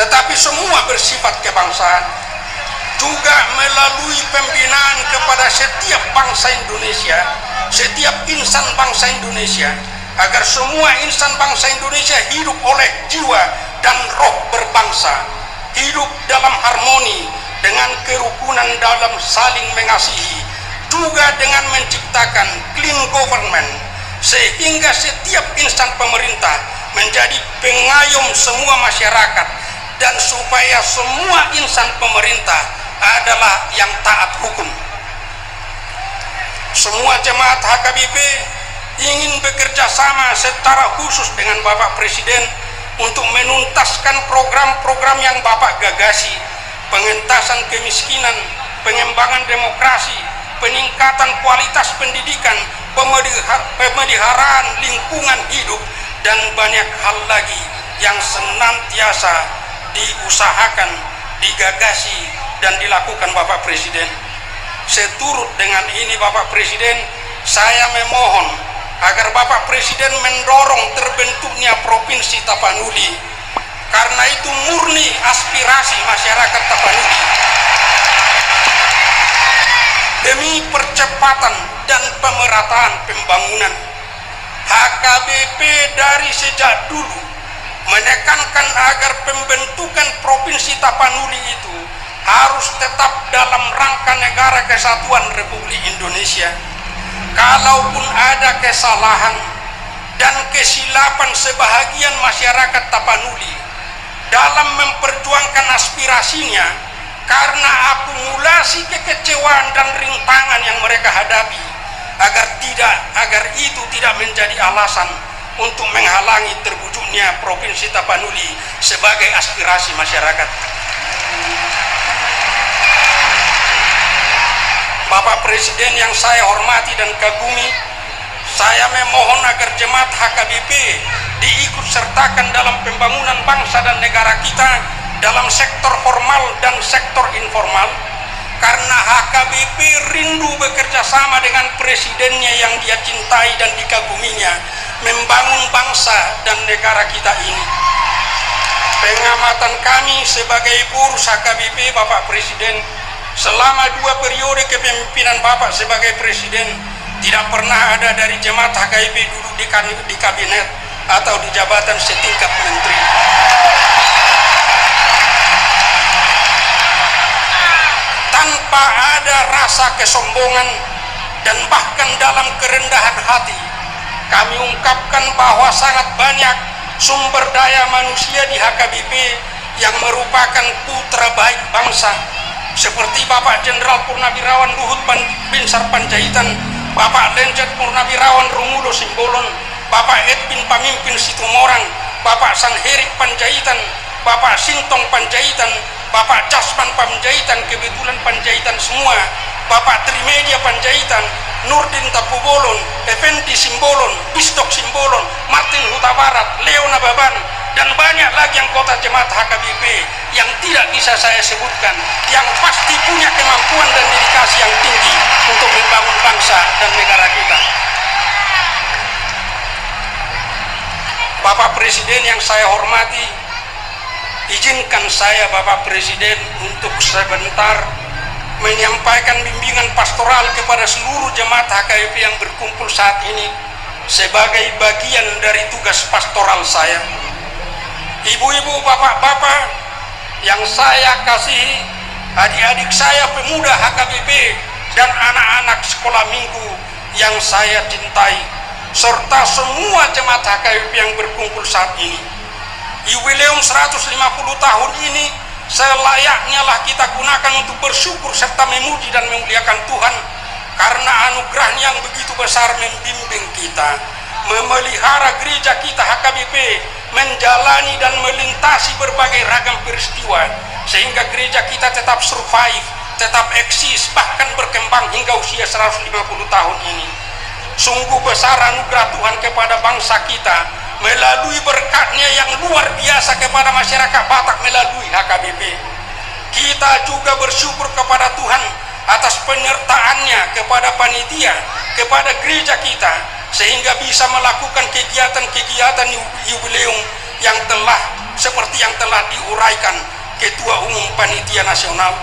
tetapi semua bersifat kebangsaan, juga melalui pembinaan kepada setiap bangsa Indonesia, setiap insan bangsa Indonesia, agar semua insan bangsa Indonesia hidup oleh jiwa dan roh berbangsa, hidup dalam harmoni dengan kerukunan dalam saling mengasihi, juga dengan menciptakan clean government, sehingga setiap insan pemerintah menjadi pengayom semua masyarakat, dan supaya semua insan pemerintah adalah yang taat hukum. Semua jemaat HKBP ingin bekerja sama secara khusus dengan Bapak Presiden untuk menuntaskan program-program yang Bapak gagasi, pengentasan kemiskinan, pengembangan demokrasi, peningkatan kualitas pendidikan, pemeliharaan lingkungan hidup, dan banyak hal lagi yang senantiasa diusahakan, digagasi, dan dilakukan Bapak Presiden. Seturut dengan ini Bapak Presiden, saya memohon agar Bapak Presiden mendorong terbentuknya Provinsi Tapanuli, karena itu murni aspirasi masyarakat Tapanuli, demi percepatan dan pemerataan pembangunan. HKBP dari sejak dulu menekankan agar pembentukan Provinsi Tapanuli itu harus tetap dalam rangka Negara Kesatuan Republik Indonesia. Kalaupun ada kesalahan dan kesilapan sebahagian masyarakat Tapanuli dalam memperjuangkan aspirasinya, karena akumulasi kekecewaan dan rintangan yang mereka hadapi, agar itu tidak menjadi alasan untuk menghalangi terwujudnya Provinsi Tapanuli sebagai aspirasi masyarakat. Bapak Presiden yang saya hormati dan kagumi, saya memohon agar jemaat HKBP diikut sertakan dalam pembangunan bangsa dan negara kita dalam sektor formal dan sektor informal, karena HKBP rindu bekerja sama dengan presidennya yang dia cintai dan dikaguminya, membangun bangsa dan negara kita ini. Pengamatan kami sebagai pengurus HKBP, Bapak Presiden, selama 2 periode kepemimpinan Bapak sebagai Presiden, tidak pernah ada dari jemaat HKBP duduk di kabinet atau di jabatan setingkat menteri. Tanpa ada rasa kesombongan dan bahkan dalam kerendahan hati, kami ungkapkan bahwa sangat banyak sumber daya manusia di HKBP yang merupakan putra baik bangsa, seperti Bapak Jenderal Purnawirawan Luhut Binsar Panjaitan, Bapak Lenjen Purnawirawan Romulo Simbolon, Bapak Edwin Pamimpin Situmorang, Bapak Sanherik Panjaitan, Bapak Sintong Panjaitan, Bapak Jasman Panjaitan, kebetulan Panjaitan semua, Bapak Trimedia Panjaitan, Nurdin Tapubolon, Effendi Simbolon, Bistok Simbolon, Martin Huta Barat, Leo Nababan, dan banyak lagi anggota jemaat HKBP yang tidak bisa saya sebutkan, yang pasti punya kemampuan dan dedikasi yang tinggi untuk membangun bangsa dan negara kita. Bapak Presiden yang saya hormati, izinkan saya Bapak Presiden untuk sebentar menyampaikan bimbingan pastoral kepada seluruh jemaat HKBP yang berkumpul saat ini sebagai bagian dari tugas pastoral saya. Ibu-ibu, bapak-bapak yang saya kasihi, adik-adik saya pemuda HKBP dan anak-anak sekolah minggu yang saya cintai, serta semua jemaat HKBP yang berkumpul saat ini. Jubileum 150 tahun ini selayaknya lah kita gunakan untuk bersyukur serta memuji dan memuliakan Tuhan, karena anugerahnya yang begitu besar membimbing kita, memelihara gereja kita HKBP menjalani dan melintasi berbagai ragam peristiwa, sehingga gereja kita tetap survive, tetap eksis, bahkan berkembang hingga usia 150 tahun ini. Sungguh besar anugerah Tuhan kepada bangsa kita melalui berkatnya yang luar biasa kepada masyarakat Batak melalui HKBP. Kita juga bersyukur kepada Tuhan atas penyertaannya kepada panitia, kepada gereja kita, sehingga bisa melakukan kegiatan-kegiatan jubileum yang telah seperti yang telah diuraikan Ketua Umum Panitia Nasional